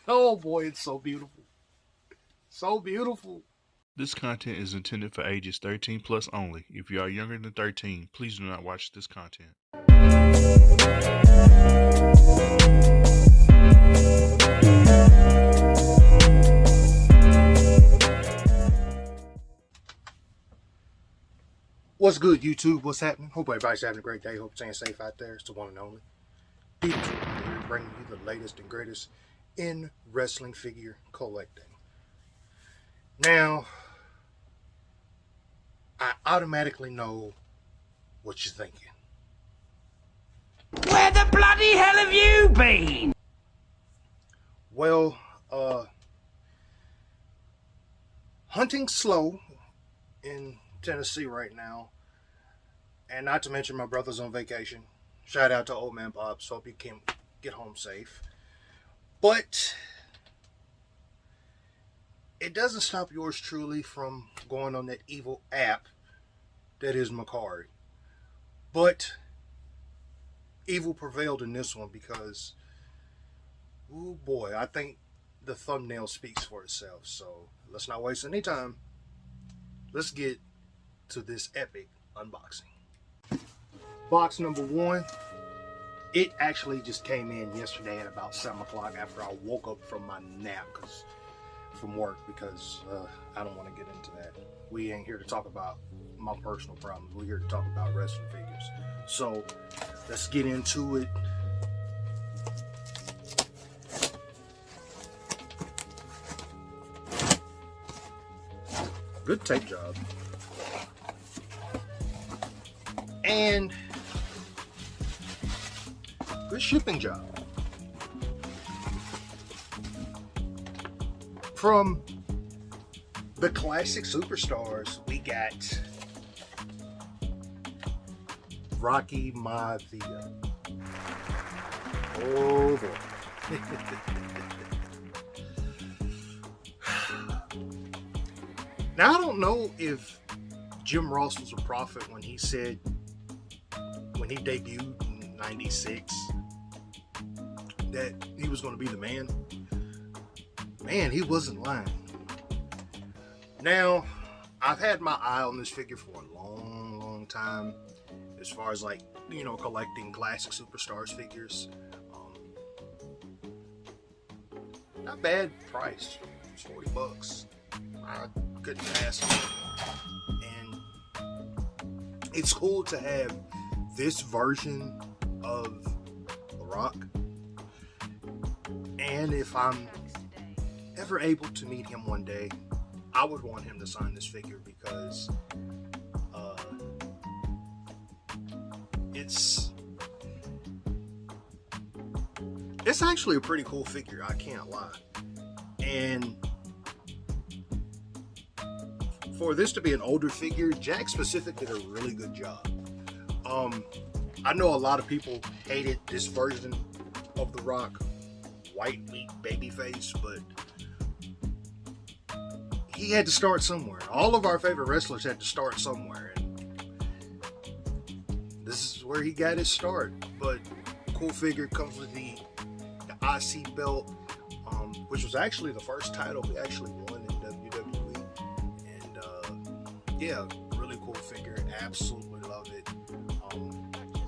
Oh boy, it's so beautiful. So beautiful. This content is intended for ages 13 plus only. If you are younger than 13, please do not watch this content. What's good, YouTube? What's happening? Hope everybody's having a great day. Hope you're staying safe out there. It's the one and only YouTube here, bringing you the latest and greatest in wrestling figure collecting. Now, I automatically know what you're thinking. Where the bloody hell have you been? Well, hunting slow in Tennessee right now, and not to mention my brother's on vacation. Shout out to old man Pops. Hope you can get home safe. But it doesn't stop yours truly from going on that evil app that is Mercari. But evil prevailed in this one because, oh boy, I think the thumbnail speaks for itself. So let's not waste any time. Let's get to this epic unboxing. Box number one. It actually just came in yesterday at about 7 o'clock after I woke up from my nap from work because I don't want to get into that. We ain't here to talk about my personal problems. We're here to talk about wrestling figures. So let's get into it. Good tape job. And good shipping job. From the classic superstars, we got Rocky Maivia. Oh boy. Now I don't know if Jim Ross was a prophet when he said, when he debuted in '96, that he was going to be the man. Man, he wasn't lying. Now, I've had my eye on this figure for a long time, as far as like, you know, collecting classic superstars figures. Not bad price. It's $40. I couldn't ask. And it's cool to have this version of The Rock. And if I'm ever able to meet him one day, I would want him to sign this figure because it's actually a pretty cool figure, I can't lie. And for this to be an older figure, Jack Specific did a really good job. I know a lot of people hated this version of The Rock, white meat babyface, but he had to start somewhere. All of our favorite wrestlers had to start somewhere, and this is where he got his start. But cool figure, comes with the IC belt, which was actually the first title he actually won in WWE. And yeah, really cool figure. Absolutely love it.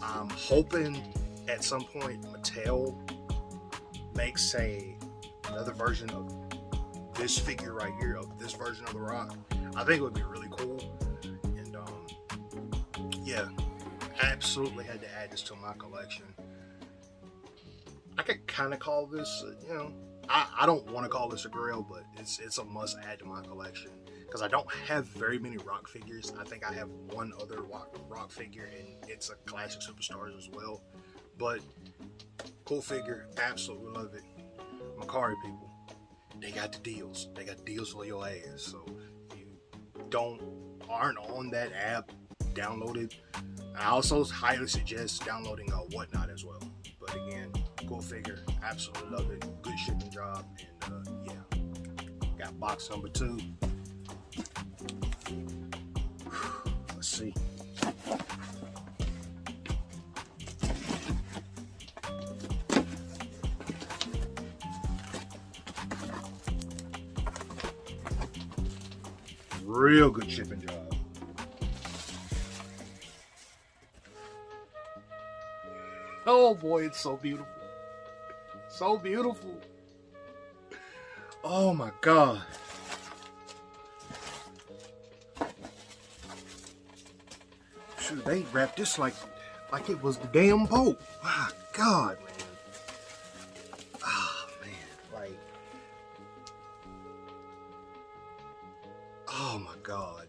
I'm hoping at some point Mattel makes another version of this figure right here, of this version of The Rock. I think it would be really cool. And yeah, absolutely had to add this to my collection. I could kind of call this, you know, I don't want to call this a Grail, but it's a must add to my collection because I don't have very many Rock figures. I think I have one other Rock figure, and it's a classic superstars as well. But cool figure, absolutely love it. Mercari people, they got the deals. They got deals for your ass. So if you aren't on that app, download it. I also highly suggest downloading Whatnot as well. But again, cool figure, absolutely love it. Good shipping job, and yeah, got box number 2. Let's see. Real good shipping job. Oh boy, it's so beautiful. So beautiful. Oh my God. Shoot, they wrapped this like it was the damn Pope. My God, man. Oh man, like, oh my God.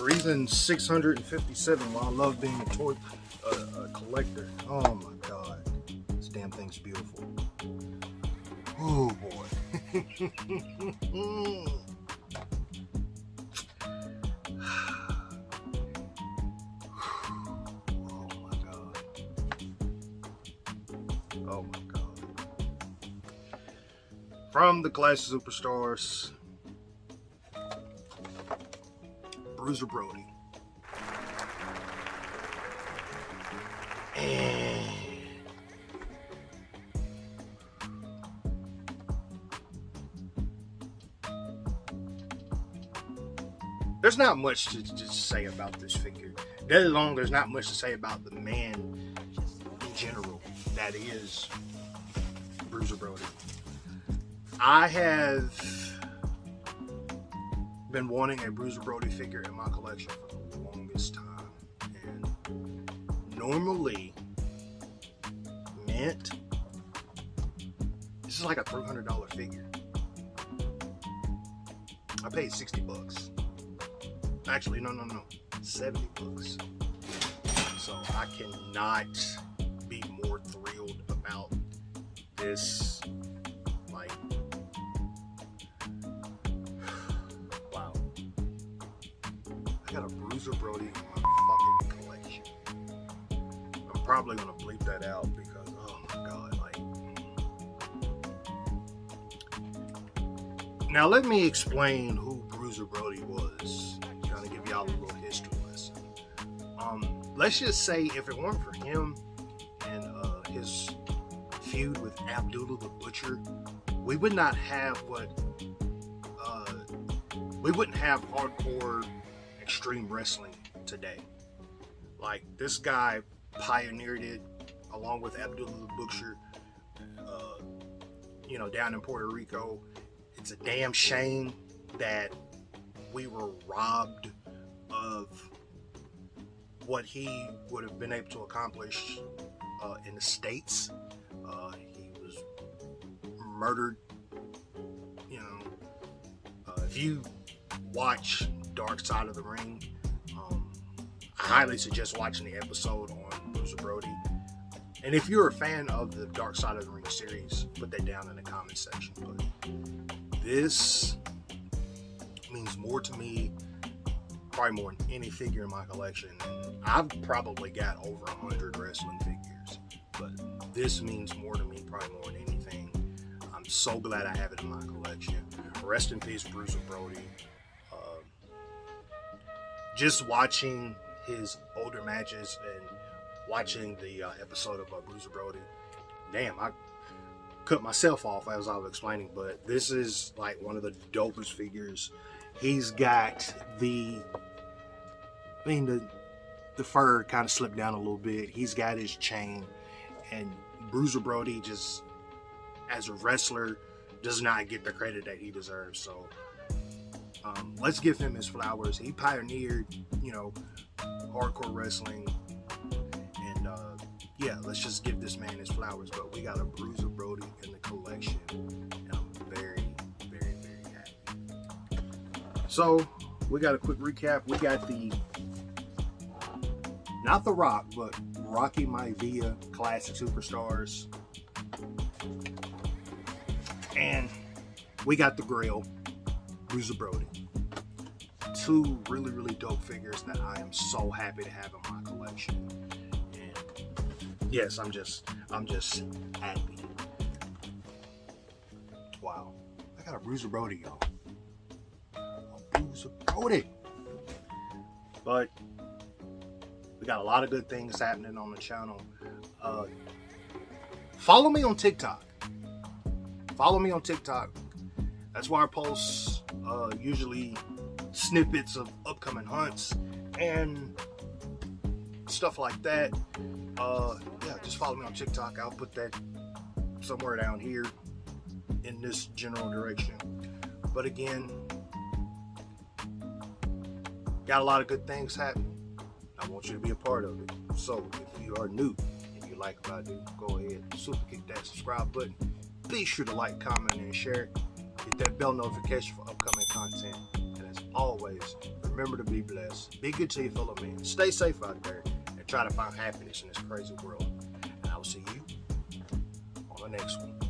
Reason 657 why I love being a toy collector. Oh my God, this damn thing's beautiful. Oh boy. Oh my God. Oh my God. From the Class of Superstars, Bruiser Brody. And there's not much to just say about this figure. Let alone there's not much to say about the man in general that is Bruiser Brody. I have been wanting a Bruiser Brody figure in my collection for the longest time, and normally mint, this is like a $300 figure. I paid $60. Actually, no, $70. So I cannot be more thrilled about this. Like, wow. I got a Bruiser Brody in my fucking collection. I'm probably gonna bleep that out because, oh my God, like. Now let me explain who Bruiser Brody was. Kind of give y'all a little history lesson. Let's just say if it weren't for him and his feud with Abdullah the Butcher, we would not have we wouldn't have hardcore extreme wrestling today. Like, this guy pioneered it along with Abdullah the Butcher, down in Puerto Rico. It's a damn shame that we were robbed of what he would have been able to accomplish in the States. He was murdered. If you watch Dark Side of the Ring, I highly suggest watching the episode on Bruiser Brody. And if you're a fan of the Dark Side of the Ring series, put that down in the comment section. But this means more to me, probably more than any figure in my collection. And I've probably got over 100 wrestling figures, but this means more to me, probably more than anything. I'm so glad I have it in my collection. Rest in peace, Bruiser Brody. Just watching his older matches and watching the episode of Bruiser Brody, damn, I cut myself off as I was explaining, but this is like one of the dopest figures. He's got the fur kind of slipped down a little bit. He's got his chain, and Bruiser Brody, just as a wrestler, does not get the credit that he deserves. So let's give him his flowers. He pioneered, hardcore wrestling, and let's just give this man his flowers. But we got a Bruiser Brody in the collection, and I'm very, very, very happy. So we got a quick recap. We got not the Rock, but Rocky Maivia Classic Superstars. And we got the Grail, Bruiser Brody. Two really, really dope figures that I am so happy to have in my collection. And yes, I'm just happy. Wow. I got a Bruiser Brody, y'all. A Bruiser Brody. But we got a lot of good things happening on the channel. Follow me on TikTok. Follow me on TikTok. That's where I post usually snippets of upcoming hunts and stuff like that. Yeah, just follow me on TikTok. I'll put that somewhere down here in this general direction. But again, got a lot of good things happening. I want you to be a part of it. So if you are new and you like what I do, go ahead, super kick that subscribe button. Be sure to like, comment, and share. Hit that bell notification for upcoming content. And as always, remember to be blessed. Be good to your fellow man. Stay safe out there and try to find happiness in this crazy world. And I will see you on the next one.